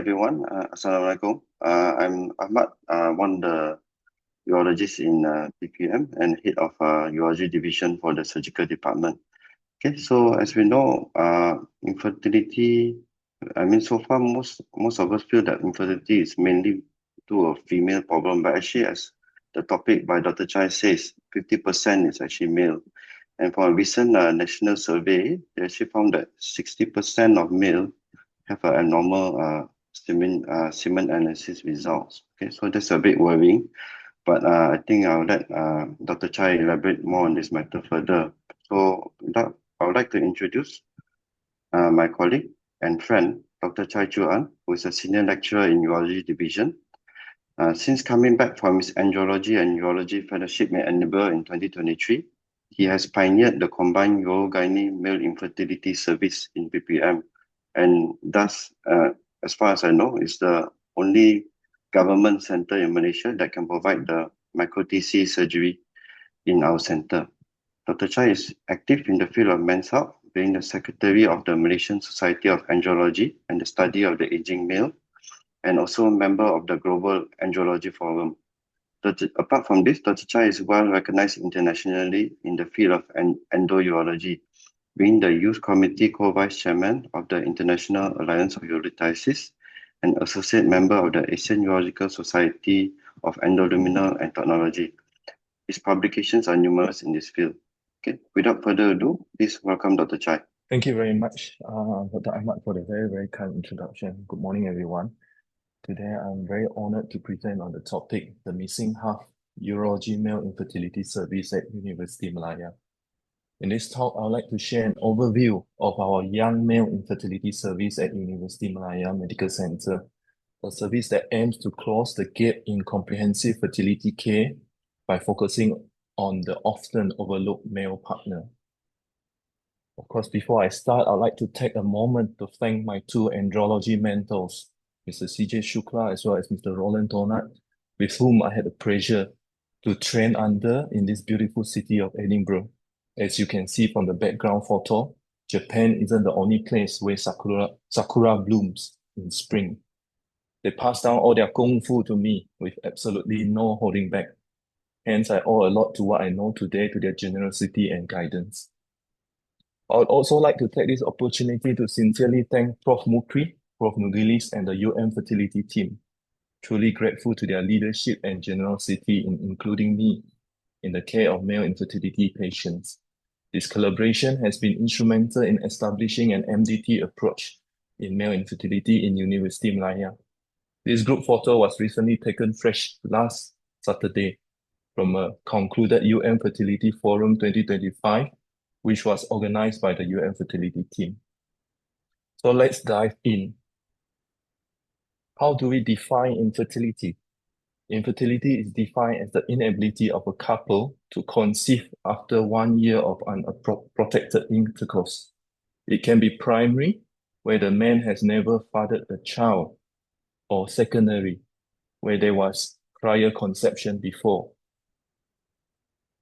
everyone. Assalamualaikum. I'm Ahmad, one of the urologists in PPM and head of urology division for the surgical department. Okay, so as we know, infertility, so far most of us feel that infertility is mainly to a female problem, but actually as the topic by Dr. Chai says, 50% is actually male. And for a recent national survey, they actually found that 60% of male have an abnormal semen analysis results. Okay, so that's a bit worrying, but I think I'll let Dr. Chai elaborate more on this matter further. So I would like to introduce my colleague and friend, Dr. Chu Ann, who is a senior lecturer in urology division. Since coming back from his andrology and urology fellowship in Edinburgh in 2023, he has pioneered the combined urogyne male infertility service in PPM, and thus, as far as I know, is the only government center in Malaysia that can provide the micro-TC surgery in our center. Dr. Chai is active in the field of men's health, being the secretary of the Malaysian Society of Andrology and the Study of the Aging Male, and also a member of the Global Andrology Forum. Apart from this, Dr. Chai is well recognized internationally in the field of endourology, being the Youth Committee Co-Vice Chairman of the International Alliance of Urolithiasis and Associate Member of the Asian Urological Society of Endoluminal and Technology. His publications are numerous in this field. Okay, without further ado, please welcome Dr. Chai. Thank you very much, Dr. Ahmad, for the very, very kind introduction. Good morning, everyone. Today, I'm very honored to present on the topic, the missing half urology male infertility service at University Malaya. In this talk, I would like to share an overview of our young male infertility service at University Malaya Medical Center, a service that aims to close the gap in comprehensive fertility care by focusing on the often overlooked male partner. Of course, before I start, I'd like to take a moment to thank my two andrology mentors, Mr. CJ Shukla as well as Mr. Roland Donat, with whom I had the pleasure to train under in this beautiful city of Edinburgh. As you can see from the background photo, Japan isn't the only place where sakura blooms in spring. They passed down all their kung fu to me with absolutely no holding back. Hence, I owe a lot to what I know today to their generosity and guidance. I would also like to take this opportunity to sincerely thank Prof. Mukri, Prof. Nugilis, and the Fertility team. Truly grateful to their leadership and generosity in including me in the care of male infertility patients. This collaboration has been instrumental in establishing an MDT approach in male infertility in University Malaya. This group photo was recently taken fresh last Saturday from a concluded Fertility Forum 2025, which was organized by the Fertility team. So let's dive in. How do we define infertility? Infertility is defined as the inability of a couple to conceive after 1 year of unprotected intercourse. It can be primary, where the man has never fathered a child, or secondary, where there was prior conception before.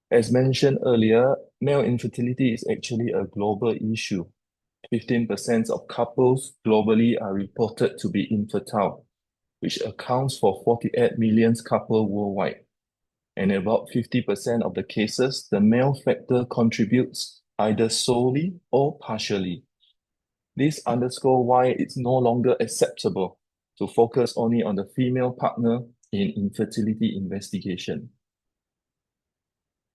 As mentioned earlier, male infertility is actually a global issue. 15% of couples globally are reported to be infertile, which accounts for 48 million couples worldwide. And about 50% of the cases, the male factor contributes either solely or partially. This underscores why it's no longer acceptable to focus only on the female partner in infertility investigation.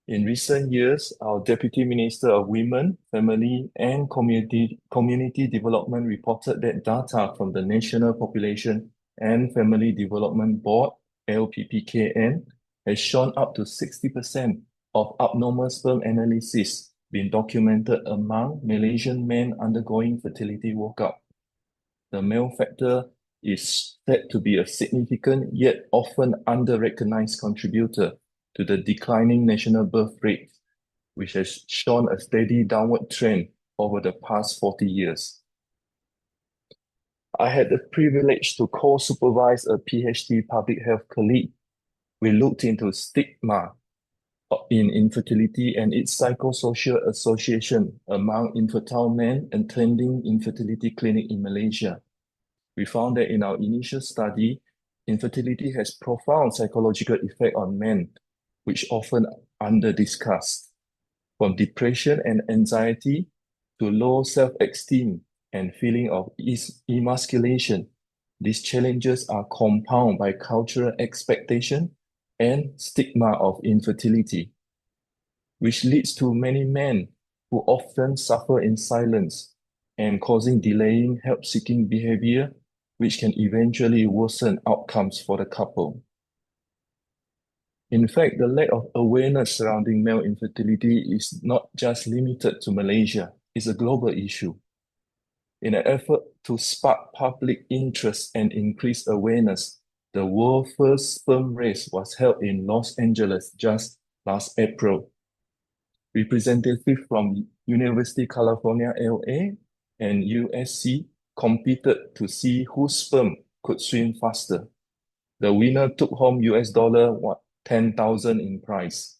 In recent years, our Deputy Minister of Women, Family and Community Development reported that data from the National Population and Family Development Board, LPPKN, has shown up to 60% of abnormal sperm analysis being documented among Malaysian men undergoing fertility workup. The male factor is said to be a significant yet often under-recognized contributor to the declining national birth rate, which has shown a steady downward trend over the past 40 years. I had the privilege to co-supervise a PhD public health colleague. We looked into stigma in infertility and its psychosocial association among infertile men attending infertility clinic in Malaysia. We found that in our initial study, infertility has profound psychological effect on men, which often under-discussed, from depression and anxiety to low self-esteem and feeling of emasculation. These challenges are compounded by cultural expectation and stigma of infertility, which leads to many men who often suffer in silence and causing delaying help-seeking behavior, which can eventually worsen outcomes for the couple. In fact, the lack of awareness surrounding male infertility is not just limited to Malaysia, it's a global issue. In an effort to spark public interest and increase awareness, the world's first sperm race was held in Los Angeles just last April. Representatives from University California, LA and USC competed to see whose sperm could swim faster. The winner took home $10,000 in prize.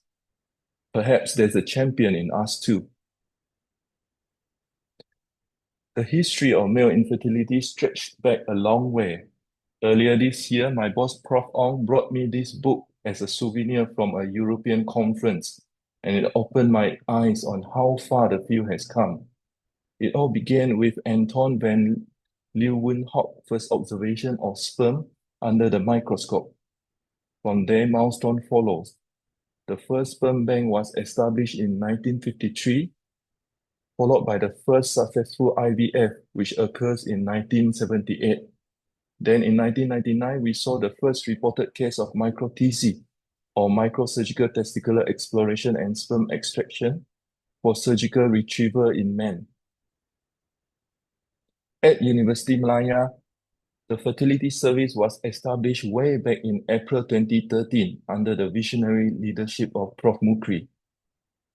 Perhaps there's a champion in us too. The history of male infertility stretched back a long way. Earlier this year, my boss Prof. Ong brought me this book as a souvenir from a European conference, and it opened my eyes on how far the field has come. It all began with Anton van Leeuwenhoek's first observation of sperm under the microscope. From there, milestone follows. The first sperm bank was established in 1953, followed by the first successful IVF, which occurs in 1978. Then in 1999, we saw the first reported case of micro-TC, or microsurgical testicular exploration and sperm extraction, for surgical retrieval in men. At University Malaya, the fertility service was established way back in April 2013 under the visionary leadership of Prof. Mukri.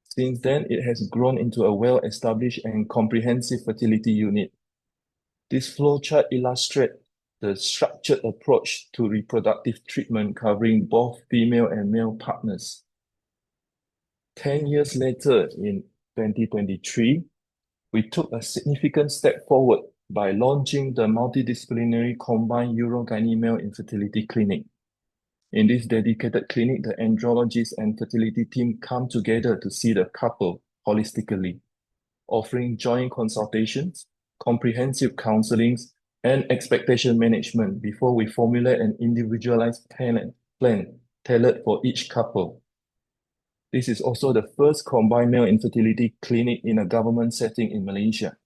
Since then, it has grown into a well-established and comprehensive fertility unit. This flowchart illustrates the structured approach to reproductive treatment covering both female and male partners. 10 years later, in 2023, we took a significant step forward by launching the multidisciplinary combined Urogyne male infertility clinic. In this dedicated clinic, the andrologist and fertility team come together to see the couple holistically, offering joint consultations, comprehensive counselings, and expectation management before we formulate an individualized plan tailored for each couple. This is also the first combined male infertility clinic in a government setting in Malaysia.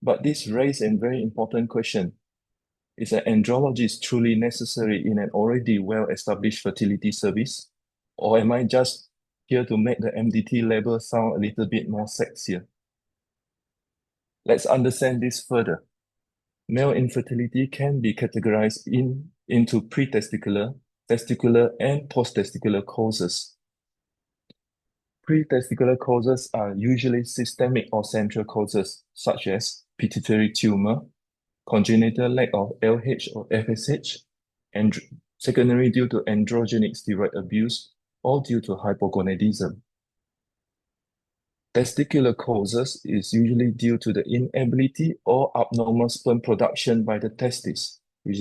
But this raises a very important question. Is an andrologist truly necessary in an already well-established fertility service? Or am I just here to make the MDT label sound a little bit more sexier? Let's understand this further. Male infertility can be categorized into pre-testicular, testicular, and post-testicular causes. Pre-testicular causes are usually systemic or central causes, such as pituitary tumor, congenital lack of LH or FSH, and secondary due to androgenic steroid abuse or due to hypogonadism. Testicular causes is usually due to the inability or abnormal sperm production by the testis, which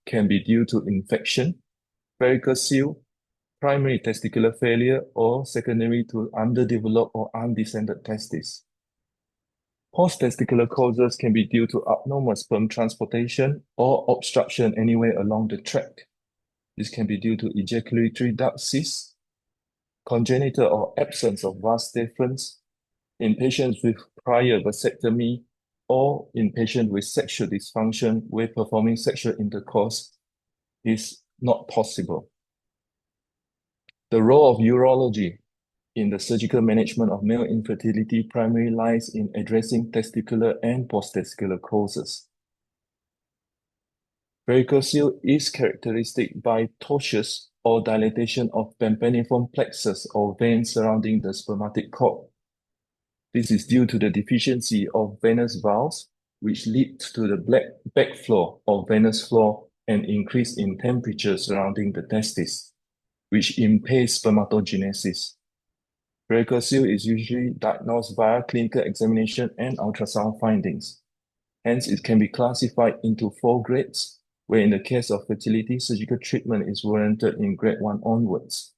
can be due to infection, varicocele, primary testicular failure, or secondary to underdeveloped or undescended testes. Post-testicular causes can be due to abnormal sperm transportation or obstruction anywhere along the tract. This can be due to ejaculatory duct cysts, congenital or absence of vas deferens, in patients with prior vasectomy, or in patients with sexual dysfunction where performing sexual intercourse is not possible. The role of urology in the surgical management of male infertility primarily lies in addressing testicular and post-testicular causes. Varicocele is characteristic by tortuous or dilatation of tympaniform plexus or veins surrounding the spermatic cord. This is due to the deficiency of venous valves, which lead to the backflow of venous flow and increase in temperature surrounding the testis, which impairs spermatogenesis. Varicocele is usually diagnosed via clinical examination and ultrasound findings. Hence, it can be classified into 4 grades, where in the case of fertility, surgical treatment is warranted in grade 1 onwards.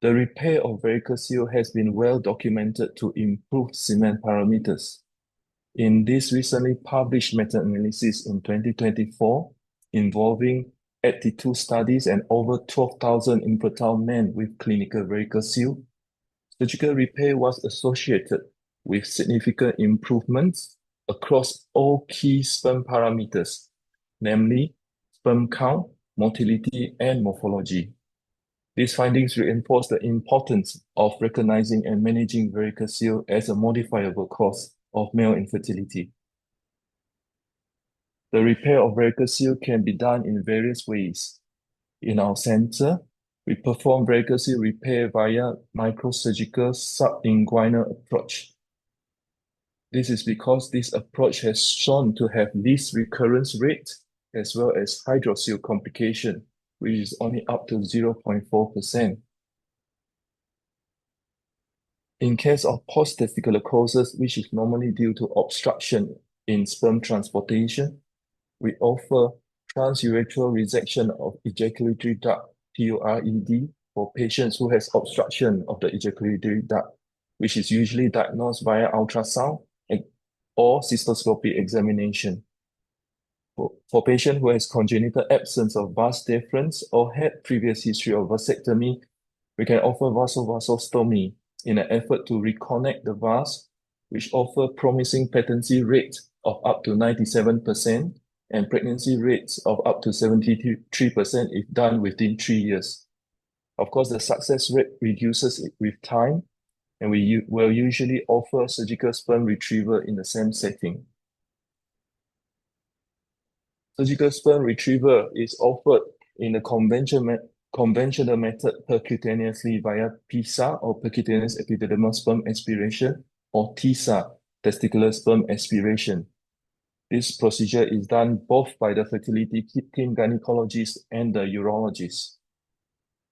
The repair of varicocele has been well documented to improve semen parameters. In this recently published meta-analysis in 2024, involving 82 studies and over 12,000 infertile men with clinical varicocele, surgical repair was associated with significant improvements across all key sperm parameters, namely sperm count, motility, and morphology. These findings reinforce the importance of recognizing and managing varicocele as a modifiable cause of male infertility. The repair of varicocele can be done in various ways. In our center, we perform varicocele repair via microsurgical subinguinal approach. This is because this approach has shown to have least recurrence rate as well as hydrocele complication, which is only up to 0.4%. In case of post-testicular causes, which is normally due to obstruction in sperm transportation, we offer transurethral resection of ejaculatory duct, TURED, for patients who has obstruction of the ejaculatory duct, which is usually diagnosed via ultrasound or cystoscopy examination. For patients who has congenital absence of vas deferens or had previous history of vasectomy, we can offer vasovasostomy in an effort to reconnect the vas, which offer promising patency rate of up to 97% and pregnancy rates of up to 73% if done within 3 years. Of course, the success rate reduces with time, and we will usually offer surgical sperm retrieval in the same setting. Surgical sperm retrieval is offered in a conventional method percutaneously via PISA or percutaneous epididymal sperm aspiration or TISA, testicular sperm aspiration. This procedure is done both by the fertility team gynecologist and the urologist.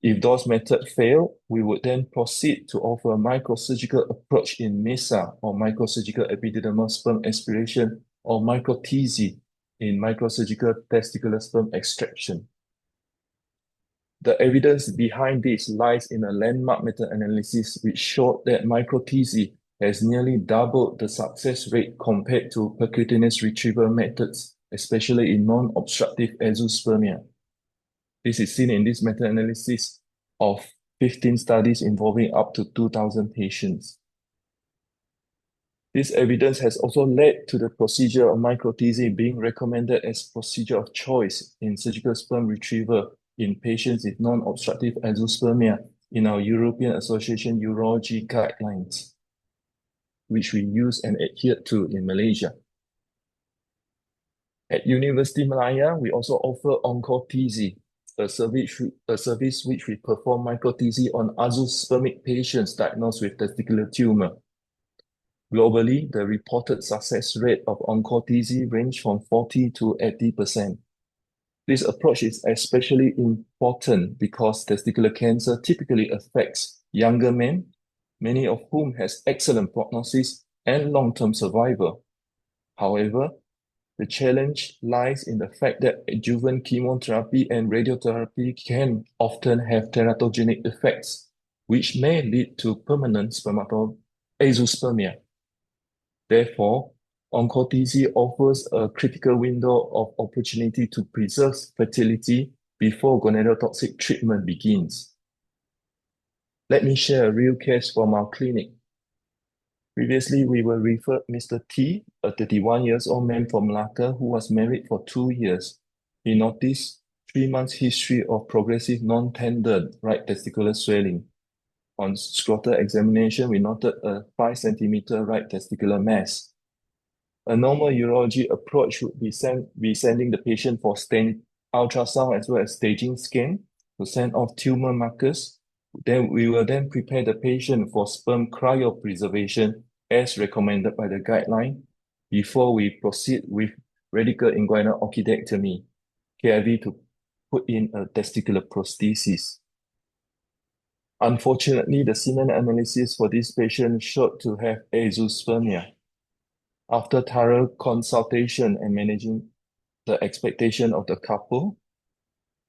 If those methods fail, we would then proceed to offer a microsurgical approach in MESA or microsurgical epididymal sperm aspiration or micro-TZ in microsurgical testicular sperm extraction. The evidence behind this lies in a landmark meta-analysis which showed that micro-TZ has nearly doubled the success rate compared to percutaneous retrieval methods, especially in non-obstructive azoospermia. This is seen in this meta-analysis of 15 studies involving up to 2,000 patients. This evidence has also led to the procedure of micro-TZ being recommended as procedure of choice in surgical sperm retrieval in patients with non-obstructive azoospermia in our European Association Urology guidelines, which we use and adhere to in Malaysia. At University Malaya, we also offer OncoTZ, a service which we perform micro-TZ on azoospermic patients diagnosed with testicular tumor. Globally, the reported success rate of OncoTZ range from 40 to 80%. This approach is especially important because testicular cancer typically affects younger men, many of whom has excellent prognosis and long-term survival. However, the challenge lies in the fact that adjuvant chemotherapy and radiotherapy can often have teratogenic effects, which may lead to permanent azoospermia. Therefore, OncoTZ offers a critical window of opportunity to preserve fertility before gonadotoxic treatment begins. Let me share a real case from our clinic. Previously, we were referred Mr. T, a 31-year-old man from Malacca who was married for 2 years. He noticed 3 months history of progressive non-tender right testicular swelling. On scrotal examination, we noted a 5 centimeter right testicular mass. A normal urology approach would be sending the patient for stain ultrasound as well as staging scan to send off tumor markers. Then we will then prepare the patient for sperm cryopreservation as recommended by the guideline before we proceed with radical inguinal orchidectomy, KIV, to put in a testicular prosthesis. Unfortunately, the semen analysis for this patient showed to have azoospermia. After thorough consultation and managing the expectation of the couple,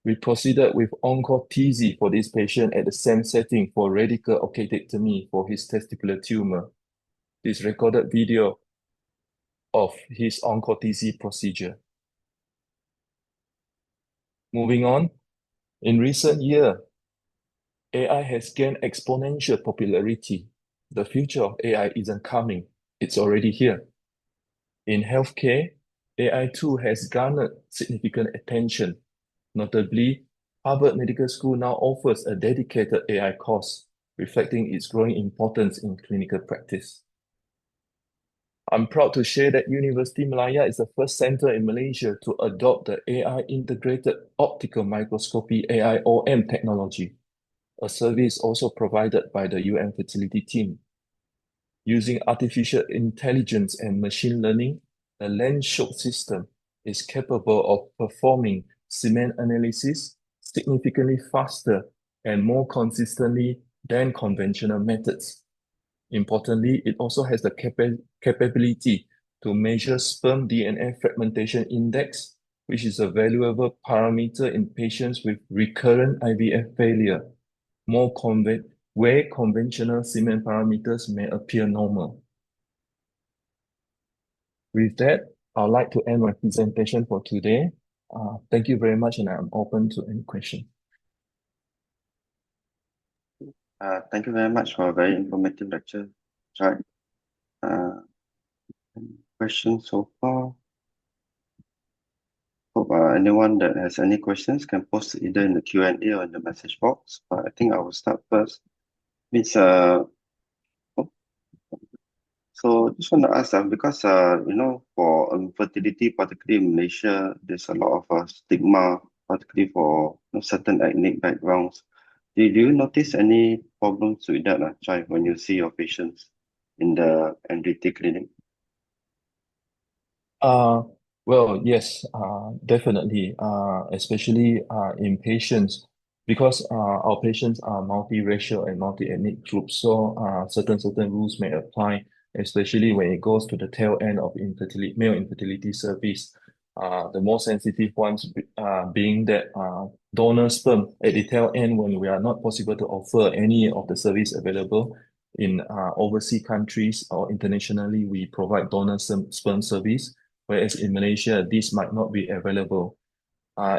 we proceeded with encore TZ for this patient at the same setting for radical occlucectomy for his testicular tumor. This recorded video of his encore TZ procedure. Moving on, in recent years, AI has gained exponential popularity. The future of AI isn't coming, it's already here. In healthcare, AI too has garnered significant attention. Notably, Harvard Medical School now offers a dedicated AI course, reflecting its growing importance in clinical practice. I'm proud to share that University Malaya is the first center in Malaysia to adopt the AI Integrated Optical Microscopy AIOM technology, a service also provided by the UMFertility team. Using artificial intelligence and machine learning, the lens shock system is capable of performing semen analysis significantly faster and more consistently than conventional methods. Importantly, it also has the capability to measure sperm DNA fragmentation index, which is a valuable parameter in patients with recurrent IVF failure, where conventional semen parameters may appear normal. With that, I'd like to end my presentation for today. Thank you very much, and I'm open to any questions. Thank you very much for a very informative lecture. Right. Questions so far? Hope anyone that has any questions can post either in the Q&A or in the message box. But I think I will start first. So just want to ask, because for infertility, particularly in Malaysia, there's a lot of stigma, particularly for certain ethnic backgrounds. Do you notice any problems with that, Chai, when you see your patients in the NDT clinic? Well, yes, definitely, especially in patients, because our patients are multiracial and multi-ethnic groups, so certain rules may apply, especially when it goes to the tail end of male infertility service. The more sensitive ones being that donor sperm at the tail end, when we are not possible to offer any of the service available in overseas countries or internationally, we provide donor sperm service, whereas in Malaysia, this might not be available.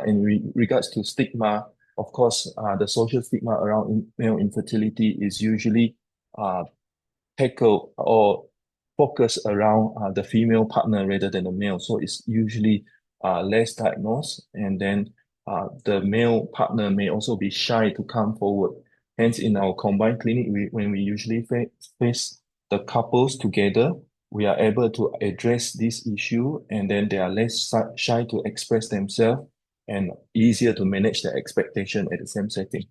In regards to stigma, of course, the social stigma around male infertility is usually tackled or focused around the female partner rather than the male. So it's usually less diagnosed, and then the male partner may also be shy to come forward. Hence, in our combined clinic, when we usually face the couples together, we are able to address this issue, and then they are less shy to express themselves and easier to manage their expectation at the same setting.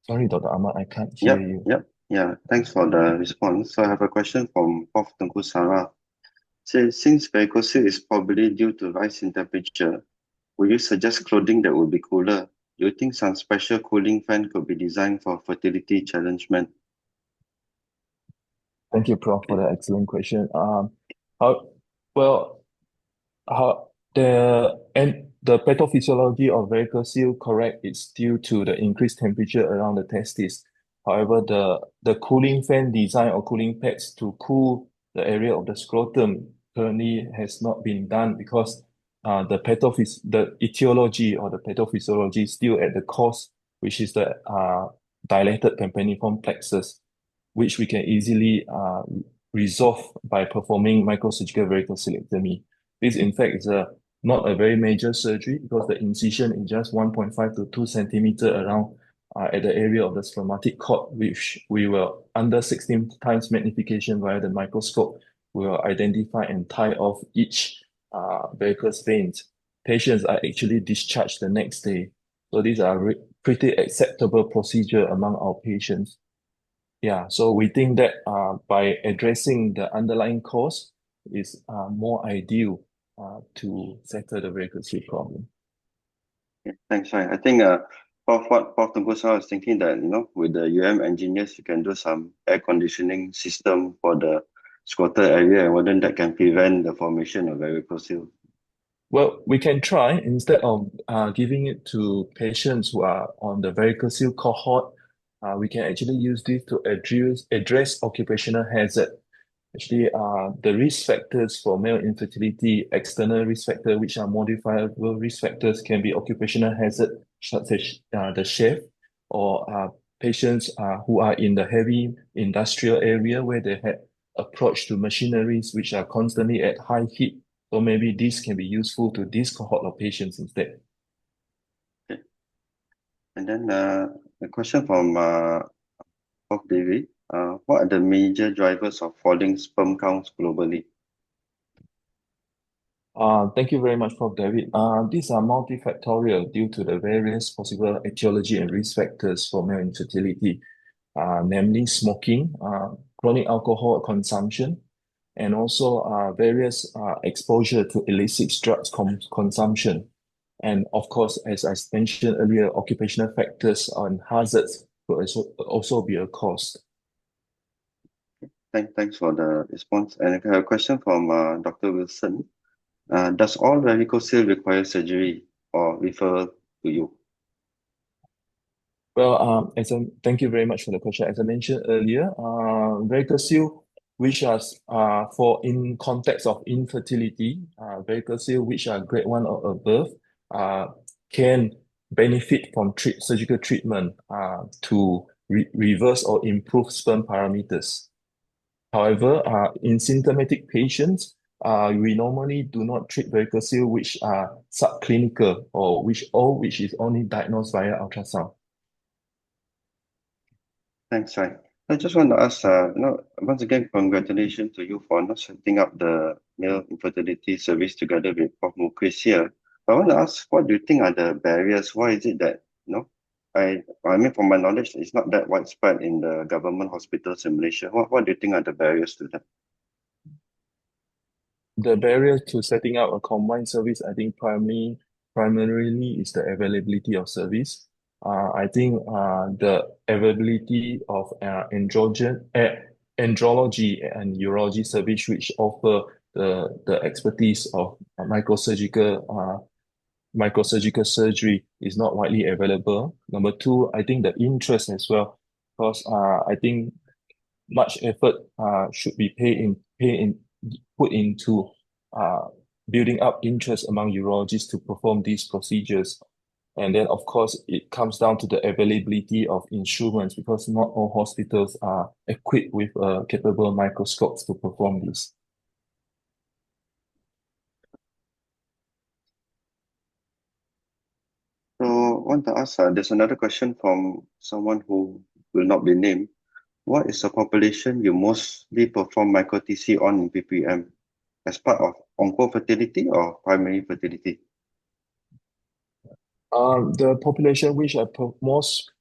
Sorry, Dr. Ahmad, I can't hear you. Yeah, thanks for the response. So I have a question from Prof. Tengku Sarah. Since varicocele is probably due to rise in temperature, would you suggest clothing that would be cooler? Do you think some special cooling fan could be designed for fertility challenge men? Thank you, Prof, for the excellent question. The pathophysiology of varicocele, correct, it's due to the increased temperature around the testis. However, the cooling fan design or cooling pads to cool the area of the scrotum currently has not been done because the etiology or the pathophysiology is still at the cause, which is the dilated tympaniform plexus, which we can easily resolve by performing microsurgical varicocelectomy. This, in fact, is not a very major surgery because the incision is just 1.5 to 2 centimeter around at the area of the spermatic cord, which we will, under 16 times magnification via the microscope, we will identify and tie off each varicose veins. Patients are actually discharged the next day. So these are pretty acceptable procedure among our patients. Yeah, so we think that by addressing the underlying cause is more ideal to settle the varicocele problem. Okay, thanks, Chai. I think fourth Tungus, I was thinking that, with the engineers, you can do some air conditioning system for the squatter area, and whether that can prevent the formation of varicocele. Well, we can try instead of giving it to patients who are on the varicocele cohort. We can actually use this to address occupational hazard. Actually, the risk factors for male infertility, external risk factors, which are modifiable risk factors, can be occupational hazard, such as the chef, or patients who are in the heavy industrial area where they have approach to machineries which are constantly at high heat. So maybe this can be useful to this cohort of patients instead. Okay. And then a question from Prof. David. What are the major drivers of falling sperm counts globally? Thank you very much, Prof. David. These are multifactorial due to the various possible etiology and risk factors for male infertility, namely smoking, chronic alcohol consumption, and also various exposure to illicit drugs consumption. And of course, as I mentioned earlier, occupational factors and hazards will also be a cause. Thanks for the response. And I have a question from Dr. Wilson. Does all varicocele require surgery or referral to you? Well, thank you very much for the question. As I mentioned earlier, varicocele, which are for in context of infertility, varicocele which are grade 1 or above, can benefit from surgical treatment to reverse or improve sperm parameters. However, in symptomatic patients, we normally do not treat varicocele which are subclinical or which is only diagnosed via ultrasound. Thanks, Sai. I just want to ask, once again, congratulations to you for not setting up the male infertility service together with Prof. Mukesh here. I want to ask, what do you think are the barriers? Why is it that, I mean, from my knowledge, it's not that widespread in the government hospitals in Malaysia. What do you think are the barriers to that? The barrier to setting up a combined service, I think primarily is the availability of service. I think the availability of androgen, andrology and urology service, which offer the expertise of microsurgical surgery, is not widely available. Number two, I think the interest as well, because I think much effort should be put into uh, building up interest among urologists to perform these procedures. And then, of course, it comes down to the availability of instruments because not all hospitals are equipped with capable microscopes to perform this. So I want to ask, there's another question from someone who will not be named. What is the population you mostly perform micro TC on in PPM as part of onco-fertility or primary fertility? The population which I most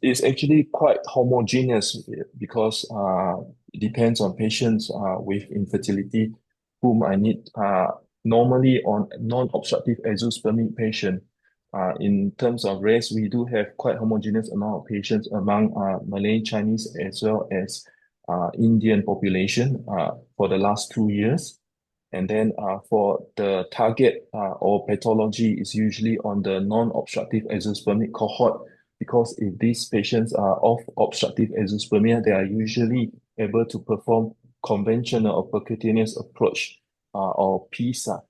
is actually quite homogeneous because it depends on patients with infertility whom I need normally on non-obstructive azoospermic patient. In terms of race, we do have quite homogeneous amount of patients among Malay, Chinese, as well as Indian population for the last 2 years. And then for the target or pathology is usually on the non-obstructive azoospermic cohort because if these patients are of obstructive azoospermia, they are usually able to perform conventional or percutaneous approach or PISA.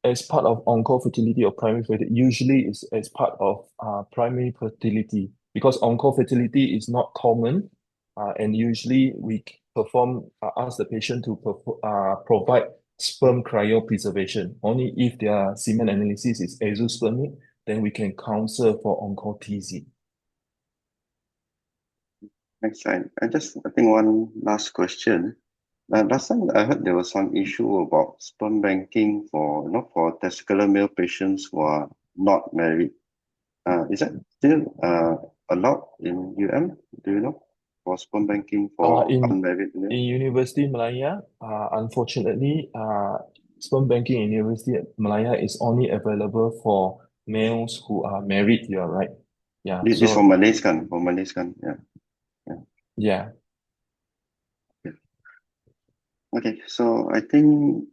As part of onco-fertility or primary fertility, usually is as part of primary fertility because onco-fertility is not common and usually we ask the patient to provide sperm cryopreservation. Only if their semen analysis is azoospermic, then we can counsel for onco-TZ. Next slide. I think one last question. Last time I heard there was some issue about sperm banking for testicular male patients who are not married. Is that still allowed in UM? Do you know? For sperm banking for unmarried male? In University Malaya, unfortunately, sperm banking in University Malaya is only available for males who are married, you're right. Yeah, This for so Malays kan, for Malays kan. Yeah. Yeah. yeah, Okay, so I think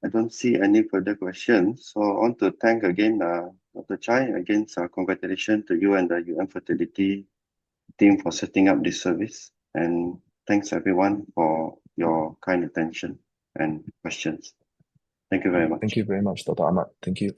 I don't see any further questions. So I want to thank again Dr. Chai. Again, congratulations to you and the UM Fertility team for setting up this service. And thanks everyone for your kind attention and questions. Thank you very thank much. you very much, Dr. Ahmad. Thank you.